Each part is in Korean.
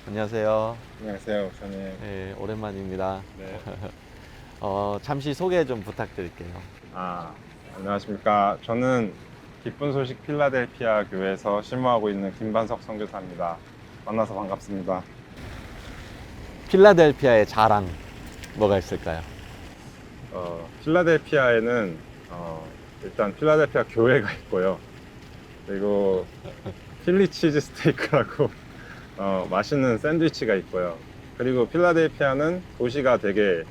안녕하세요. 안녕하세요, 목사님. 네, 오랜만입니다. 네. 잠시 소개 좀 부탁드릴게요. 안녕하십니까. 저는 기쁜 소식 필라델피아 교회에서 실무하고 있는 김반석 선교사입니다. 만나서 반갑습니다. 필라델피아의 자랑, 뭐가 있을까요? 필라델피아에는 일단 필라델피아 교회가 있고요. 그리고 필리 치즈 스테이크라고 맛있는 샌드위치가 있고요. 그리고 필라델피아는 도시가 되게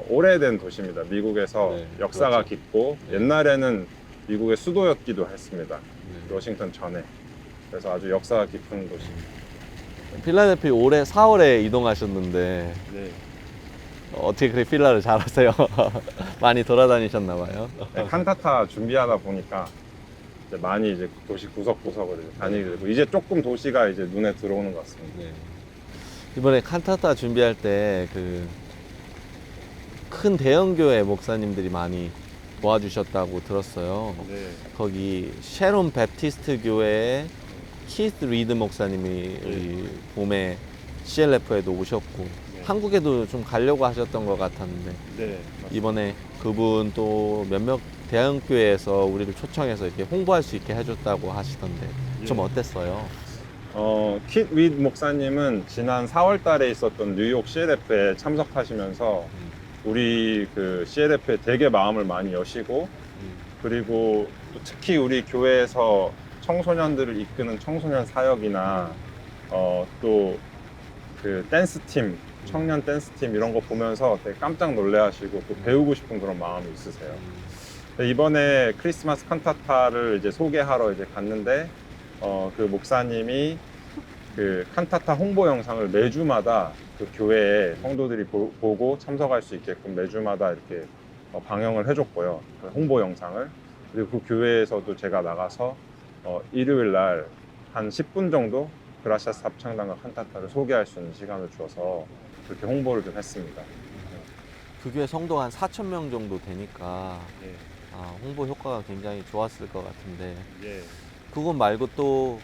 오래된 도시입니다. 미국에서 네, 역사가 그렇죠. 깊고 네. 옛날에는 미국의 수도였기도 했습니다. 네. 워싱턴 전에. 그래서 아주 역사가 깊은 도시. 필라델피아 올해 4월에 이동하셨는데 네. 어떻게 그렇게 필라를 잘 아세요? 많이 돌아다니셨나 봐요. 네, 칸타타 준비하다 보니까 이제 많이 이제 도시 구석구석을 이제 다니게 되고 이제 조금 도시가 이제 눈에 들어오는 것 같습니다. 네. 이번에 칸타타 준비할 때 그 큰 대형교회 목사님들이 많이 도와주셨다고 들었어요. 네. 거기 쉐론 베프티스트 교회의 키스 리드 목사님이 우리 봄에 CLF에도 오셨고 네. 한국에도 좀 가려고 하셨던 것 같았는데 네. 이번에 그분 또 몇몇 대형교회에서 우리를 초청해서 이렇게 홍보할 수 있게 해줬다고 하시던데 좀 예. 어땠어요? 킷 윗 목사님은 지난 4월 달에 있었던 뉴욕 CLF에 참석하시면서 우리 그 CLF에 되게 마음을 많이 여시고 그리고 또 특히 우리 교회에서 청소년들을 이끄는 청소년 사역이나 또 그 댄스 팀, 청년 댄스 팀 이런 거 보면서 되게 깜짝 놀래하시고 또 배우고 싶은 그런 마음이 있으세요. 근데 이번에 크리스마스 칸타타를 이제 소개하러 이제 갔는데 그 목사님이 그 칸타타 홍보 영상을 매주마다 그 교회에 성도들이 보고 참석할 수 있게끔 매주마다 이렇게 방영을 해줬고요. 그 홍보 영상을. 그리고 그 교회에서도 제가 나가서 일요일 날 한 10분 정도 그라시아스 합창단과 칸타타를 소개할 수 있는 시간을 주어서 그렇게 홍보를 좀 했습니다. 그 교회 성도가 한 4천 명 정도 되니까 예, 홍보 효과가 굉장히 좋았을 것 같은데 예. 그것 말고 또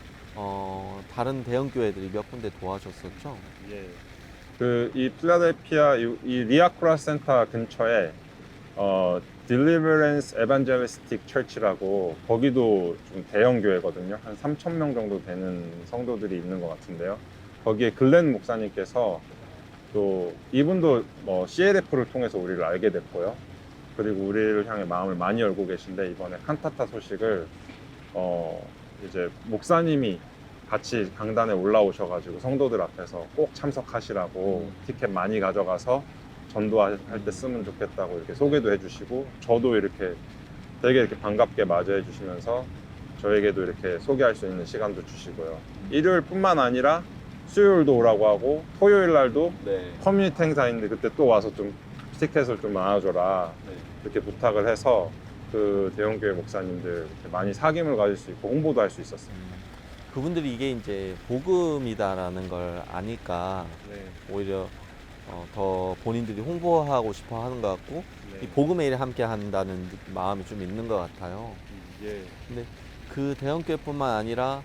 다른 대형 교회들이 몇 군데 도와줬었죠? 예. 이 필라델피아 이 리아쿠라 센터 근처에 Deliverance Evangelistic Church라고 거기도 좀 대형 교회거든요. 한 3천 명 정도 되는 성도들이 있는 것 같은데요. 거기에 글렌 목사님께서 또 이분도 CLF를 통해서 우리를 알게 됐고요. 그리고 우리를 향해 마음을 많이 열고 계신데 이번에 칸타타 소식을 이제 목사님이 같이 강단에 올라오셔가지고 성도들 앞에서 꼭 참석하시라고 티켓 많이 가져가서 전도할 때 쓰면 좋겠다고 이렇게 소개도 해주시고 저도 이렇게 되게 이렇게 반갑게 맞이해 주시면서 저에게도 이렇게 소개할 수 있는 시간도 주시고요. 일요일뿐만 아니라 수요일도 오라고 하고 토요일 날도 네. 커뮤니티 행사인데 그때 또 와서 좀 티켓을 좀 나눠줘라 이렇게 부탁을 해서 그 대형교회 목사님들 이렇게 많이 사귐을 가질 수 있고 홍보도 할 수 있었어요. 그분들이 이게 이제 복음이다라는 걸 아니까 오히려 더 본인들이 홍보하고 싶어 하는 것 같고 이 복음의 일에 함께 한다는 마음이 좀 있는 것 같아요. 예. 근데 그 대형교회뿐만 아니라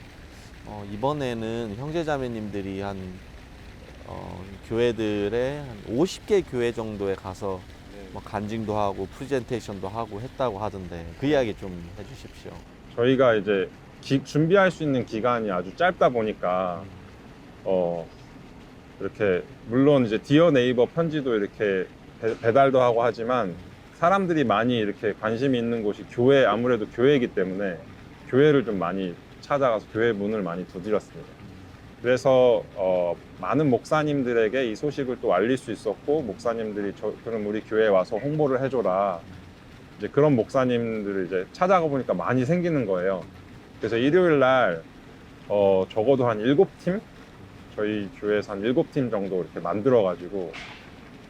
이번에는 형제자매님들이 한 교회들의 한 50개 교회 정도에 가서 뭐 간증도 하고 프레젠테이션도 하고 했다고 하던데 그 이야기 좀 해주십시오. 저희가 이제 준비할 수 있는 기간이 아주 짧다 보니까 이렇게 물론 이제 디어 네이버 편지도 이렇게 배달도 하고 하지만 사람들이 많이 이렇게 관심이 있는 곳이 아무래도 교회이기 때문에 교회를 좀 많이 찾아가서 교회 문을 많이 두드렸습니다. 그래서 많은 목사님들에게 이 소식을 또 알릴 수 있었고 목사님들이 그럼 우리 교회에 와서 홍보를 해줘라 이제 그런 목사님들을 이제 찾아가 보니까 많이 생기는 거예요. 그래서 일요일 날 적어도 한 7팀? 저희 교회에서 한 7팀 정도 이렇게 만들어 가지고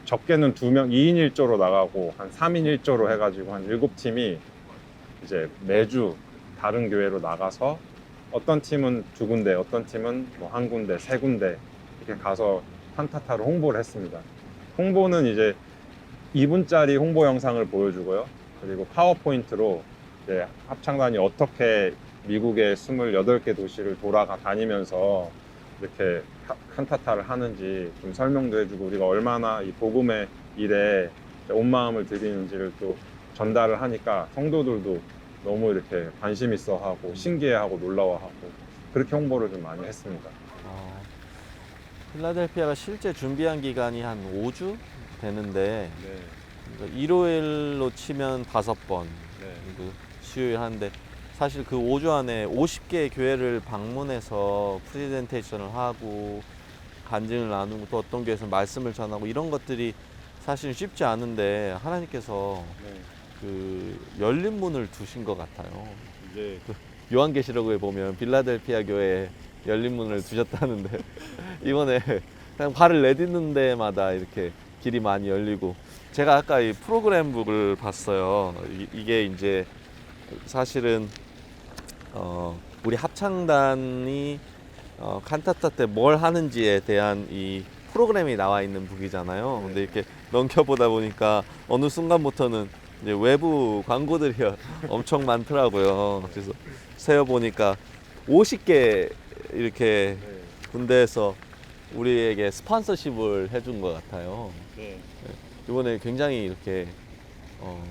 적게는 2명 2인 1조로 나가고 한 3인 1조로 해가지고 한 7팀이 이제 매주 다른 교회로 나가서 어떤 팀은 2군데 어떤 팀은 뭐 1군데 3군데 이렇게 가서 칸타타로 홍보를 했습니다. 홍보는 이제 2분짜리 홍보 영상을 보여주고요. 그리고 파워포인트로 이제 합창단이 어떻게 미국의 28개 도시를 다니면서 이렇게 칸타타를 하는지 좀 설명도 해주고 우리가 얼마나 이 복음의 일에 온 마음을 드리는지를 또 전달을 하니까 성도들도 너무 이렇게 관심 있어 하고 신기해하고 놀라워하고 그렇게 홍보를 좀 많이 했습니다. 필라델피아가 실제 준비한 기간이 한 5주 되는데 네. 일요일로 치면 5번 네. 수요일 하는데 사실 그 5주 안에 50개의 교회를 방문해서 프레젠테이션을 하고 간증을 나누고 또 어떤 교회에서 말씀을 전하고 이런 것들이 사실 쉽지 않은데 하나님께서 네. 그 열린 문을 두신 것 같아요. 이제 요한계시록에 보면 빌라델피아 교회에 열린 문을 두셨다는데 이번에 그냥 발을 내딛는 데마다 이렇게 길이 많이 열리고 제가 아까 이 프로그램북을 봤어요. 이게 이제 사실은 우리 합창단이 칸타타 때 뭘 하는지에 대한 이 프로그램이 나와 있는 북이잖아요. 근데 이렇게 넘겨보다 보니까 어느 순간부터는 이제 외부 광고들이 엄청 많더라고요. 그래서 세어보니까 50개 이렇게 군대에서 우리에게 스폰서십을 해준 것 같아요. 네. 이번에 굉장히 이렇게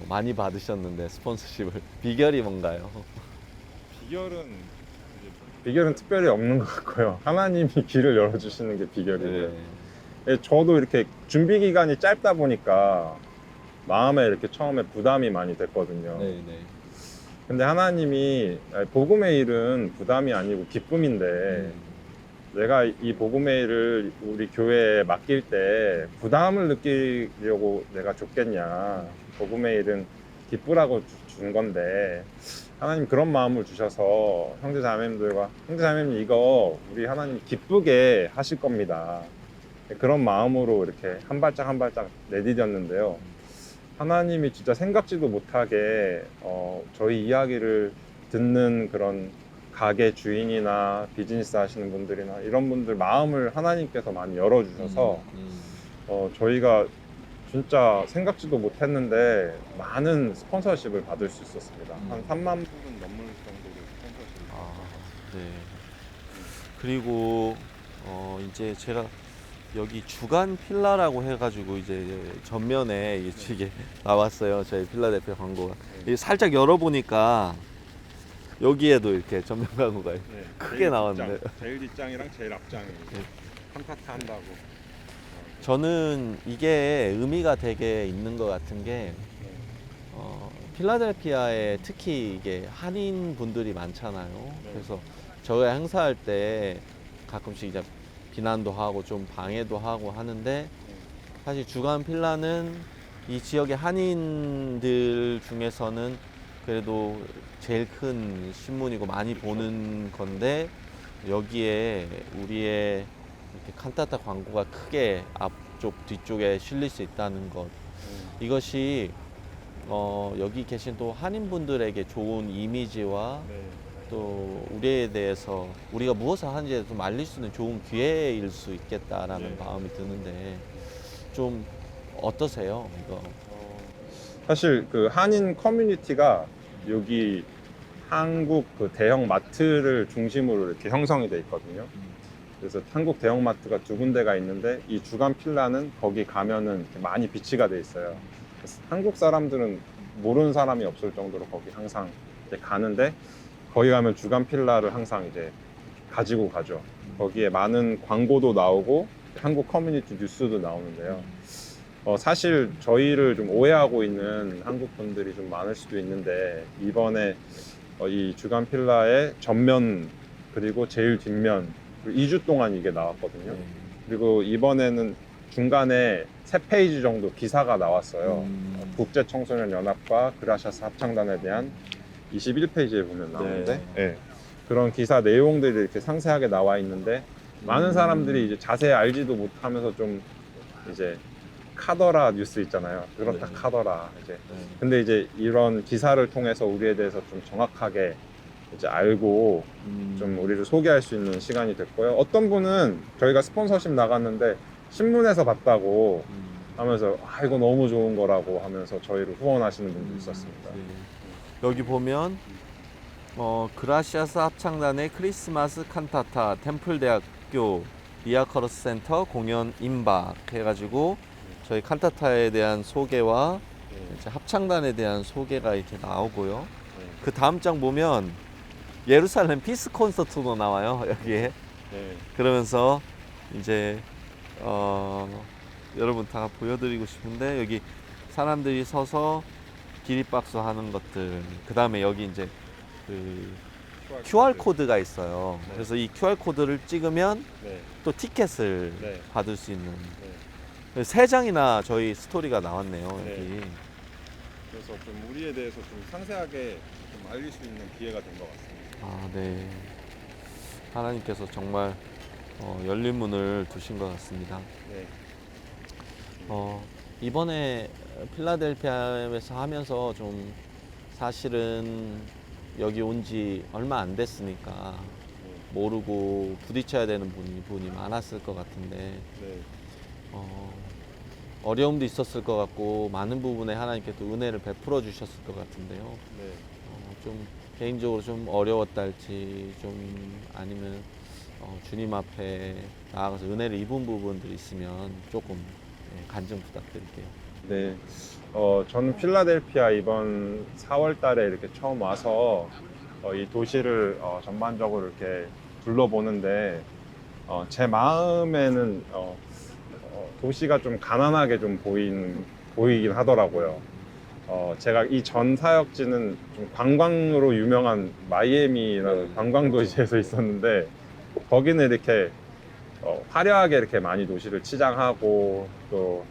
많이 받으셨는데 스폰서십을 비결이 뭔가요? 비결은 특별히 없는 것 같고요. 하나님이 길을 열어주시는 게 비결이에요. 네. 저도 이렇게 준비 기간이 짧다 보니까 마음에 이렇게 처음에 부담이 많이 됐거든요. 네. 근데 하나님이 복음의 일은 부담이 아니고 기쁨인데 내가 이 복음의 일을 우리 교회에 맡길 때 부담을 느끼려고 내가 줬겠냐. 복음의 일은 기쁘라고 준 건데 하나님 그런 마음을 주셔서 형제자매님들과 형제자매님 이거 우리 하나님 기쁘게 하실 겁니다. 그런 마음으로 이렇게 한 발짝 한 발짝 내디뎠는데요. 하나님이 진짜 생각지도 못하게 저희 이야기를 듣는 그런 가게 주인이나 비즈니스 하시는 분들이나 이런 분들 마음을 하나님께서 많이 열어주셔서 저희가 진짜 생각지도 못했는데 많은 스폰서십을 받을 수 있었습니다. 한 3만 불은 넘을 정도로 스폰서십을. 네. 그리고 이제 제가 여기 주간 필라라고 해가지고 이제 전면에 이게 나왔어요. 저희 필라델피아 광고가. 이게 살짝 열어보니까 여기에도 이렇게 전면 광고가 크게 나왔는데. 제일 뒷장이랑 제일 앞장이 칸타타 한다고. 저는 이게 의미가 되게 있는 것 같은 게 필라델피아에 특히 이게 한인 분들이 많잖아요. 그래서 저희가 행사할 때 가끔씩 이제 비난도 하고 좀 방해도 하고 하는데 사실 주간 필라는 이 지역의 한인들 중에서는 그래도 제일 큰 신문이고 많이 보는 건데 여기에 우리의 이렇게 칸타타 광고가 크게 앞쪽 뒤쪽에 실릴 수 있다는 것 이것이 여기 계신 또 한인분들에게 좋은 이미지와 또 우리에 대해서 우리가 무엇을 하는지에 대해서 좀 알릴 수 있는 좋은 기회일 수 있겠다라는 마음이 드는데 좀 어떠세요? 이거? 사실 그 한인 커뮤니티가 여기 한국 그 대형 마트를 중심으로 이렇게 형성이 돼 있거든요. 그래서 한국 대형 마트가 2군데가 있는데 이 주간 필라는 거기 가면은 이렇게 많이 비치가 돼 있어요. 그래서 한국 사람들은 모르는 사람이 없을 정도로 거기 항상 이제 가는데 거기 가면 주간 필라를 항상 이제 가지고 가죠. 거기에 많은 광고도 나오고 한국 커뮤니티 뉴스도 나오는데요. 사실 저희를 좀 오해하고 있는 한국 분들이 좀 많을 수도 있는데 이번에 이 주간 필라의 전면 그리고 제일 뒷면 2주 동안 이게 나왔거든요. 그리고 이번에는 중간에 3페이지 정도 기사가 나왔어요. 국제청소년연합과 그라시아스 합창단에 대한 21페이지에 보면 나오는데 그런 기사 내용들이 이렇게 상세하게 나와 있는데 많은 사람들이 이제 자세히 알지도 못하면서 좀 이제 카더라 뉴스 있잖아요. 그렇다 카더라 이제. 근데 이제 이런 기사를 통해서 우리에 대해서 좀 정확하게 이제 알고 좀 우리를 소개할 수 있는 시간이 됐고요. 어떤 분은 저희가 스폰서십 나갔는데 신문에서 봤다고 하면서 이거 너무 좋은 거라고 하면서 저희를 후원하시는 분도 있었습니다. 여기 보면 그라시아스 합창단의 크리스마스 칸타타 템플대학교 리아커러스 센터 공연 임박 해가지고 저희 칸타타에 대한 소개와 이제 합창단에 대한 소개가 이렇게 나오고요. 그 다음 장 보면 예루살렘 피스 콘서트도 나와요, 여기에. 그러면서 이제 여러분 다 보여드리고 싶은데, 여기 사람들이 서서 기립박수 하는 것들, 그 다음에 여기 이제 그 QR 코드가 있어요. 그래서 이 QR 코드를 찍으면 또 티켓을 받을 수 있는, 세 장이나 저희 스토리가 나왔네요, 여기. 그래서 좀 우리에 대해서 좀 상세하게 좀 알릴 수 있는 기회가 된 것 같습니다. 아, 네. 하나님께서 정말 열린 문을 두신 것 같습니다. 이번에 필라델피아에서 하면서 좀 사실은 여기 온 지 얼마 안 됐으니까 모르고 부딪혀야 되는 분이 많았을 것 같은데, 어려움도 있었을 것 같고 많은 부분에 하나님께 또 은혜를 베풀어 주셨을 것 같은데요. 좀 개인적으로 좀 어려웠다 할지, 좀 아니면 주님 앞에 나아가서 은혜를 입은 부분들이 있으면 조금 간증 부탁드릴게요. 네, 저는 필라델피아 이번 4월 달에 이렇게 처음 와서 이 도시를 전반적으로 이렇게 둘러보는데, 제 마음에는 도시가 좀 가난하게 좀 보이긴 하더라고요. 제가 이 전 사역지는 좀 관광으로 유명한 마이애미라는 관광 도시에서 있었는데, 거기는 이렇게 화려하게 이렇게 많이 도시를 치장하고 또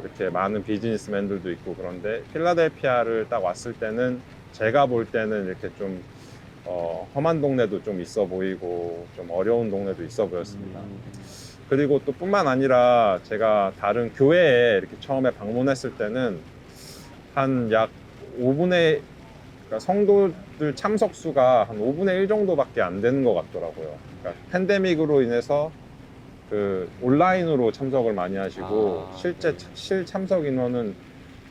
이렇게 많은 비즈니스맨들도 있고, 그런데 필라델피아를 딱 왔을 때는 제가 볼 때는 이렇게 좀 험한 동네도 좀 있어 보이고 좀 어려운 동네도 있어 보였습니다. 그리고 또 뿐만 아니라 제가 다른 교회에 이렇게 처음에 방문했을 때는 한 약 5분의, 그러니까 성도들 참석 수가 한 5분의 1 정도밖에 안 되는 것 같더라고요. 그러니까 팬데믹으로 인해서 그 온라인으로 참석을 많이 하시고 실 참석 인원은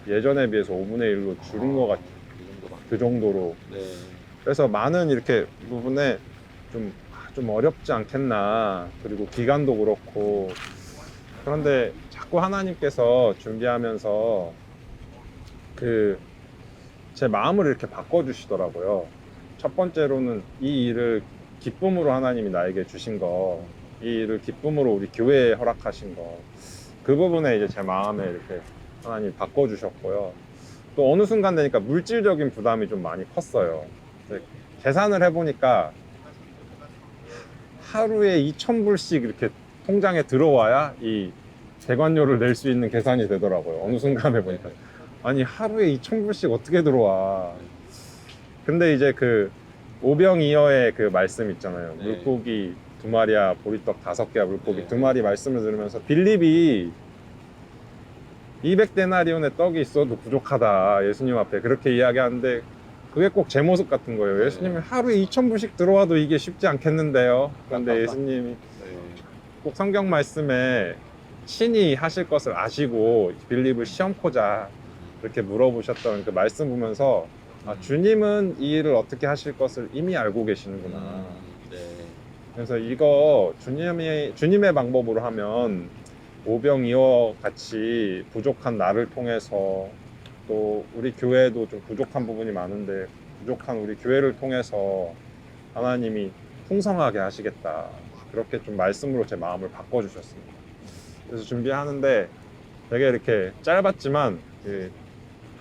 예전에 비해서 5분의 1로 줄은 것 같아요. 그 정도로. 그래서 많은 이렇게 부분에 좀 어렵지 않겠나. 그리고 기간도 그렇고. 그런데 자꾸 하나님께서 준비하면서 제 마음을 이렇게 바꿔주시더라고요. 첫 번째로는 이 일을 기쁨으로 하나님이 나에게 주신 거, 이 일을 기쁨으로 우리 교회에 허락하신 거, 그 부분에 이제 제 마음에 이렇게 하나님이 바꿔주셨고요. 또 어느 순간 되니까 물질적인 부담이 좀 많이 컸어요. 계산을 해보니까 하루에 2,000불씩 이렇게 통장에 들어와야 이 대관료를 낼 수 있는 계산이 되더라고요. 어느 순간에 보니까. 아니, 하루에 2,000불씩 어떻게 들어와. 근데 이제 그 오병이어의 그 말씀 있잖아요. 물고기 2마리야 보리떡 5개야 물고기 2마리 말씀을 들으면서 빌립이 200데나리온의 떡이 있어도 부족하다, 예수님 앞에 그렇게 이야기하는데, 그게 꼭 제 모습 같은 거예요. 예수님이 하루에 2,000불씩 들어와도 이게 쉽지 않겠는데요. 그런데 예수님이 꼭 성경 말씀에 친히 하실 것을 아시고 빌립을 시험코자 이렇게 물어보셨던 그 말씀 보면서, 주님은 이 일을 어떻게 하실 것을 이미 알고 계시는구나. 그래서 이거 주님의 방법으로 하면 오병이어 같이 부족한 나를 통해서, 또 우리 교회도 좀 부족한 부분이 많은데 부족한 우리 교회를 통해서 하나님이 풍성하게 하시겠다. 그렇게 좀 말씀으로 제 마음을 바꿔주셨습니다. 그래서 준비하는데 되게 이렇게 짧았지만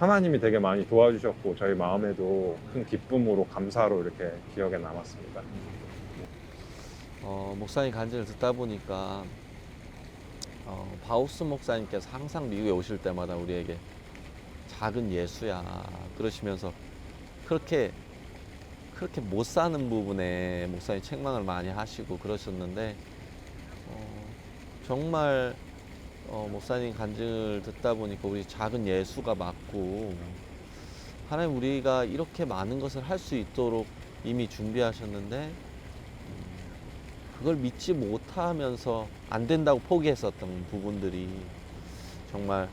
하나님이 되게 많이 도와주셨고, 저희 마음에도 큰 기쁨으로 감사로 이렇게 기억에 남았습니다. 목사님 간증을 듣다 보니까 바우스 목사님께서 항상 미국에 오실 때마다 우리에게 작은 예수야 그러시면서 그렇게 못 사는 부분에 목사님 책망을 많이 하시고 그러셨는데, 정말 목사님 간증을 듣다 보니까 우리 작은 예수가 맞고, 하나님 우리가 이렇게 많은 것을 할 수 있도록 이미 준비하셨는데 그걸 믿지 못하면서 안 된다고 포기했었던 부분들이 정말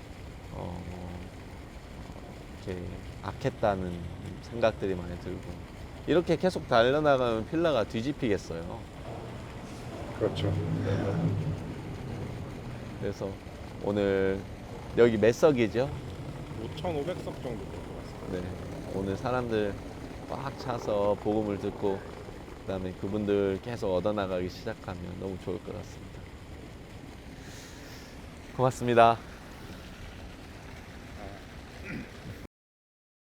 이렇게 악했다는 생각들이 많이 들고, 이렇게 계속 달려나가면 필라가 뒤집히겠어요. 그렇죠. 그래서 오늘 여기 몇 석이죠? 5,500석 정도 될 것 같습니다. 네, 오늘 사람들 꽉 차서 복음을 듣고 그다음에 그분들 계속 얻어나가기 시작하면 너무 좋을 것 같습니다. 고맙습니다.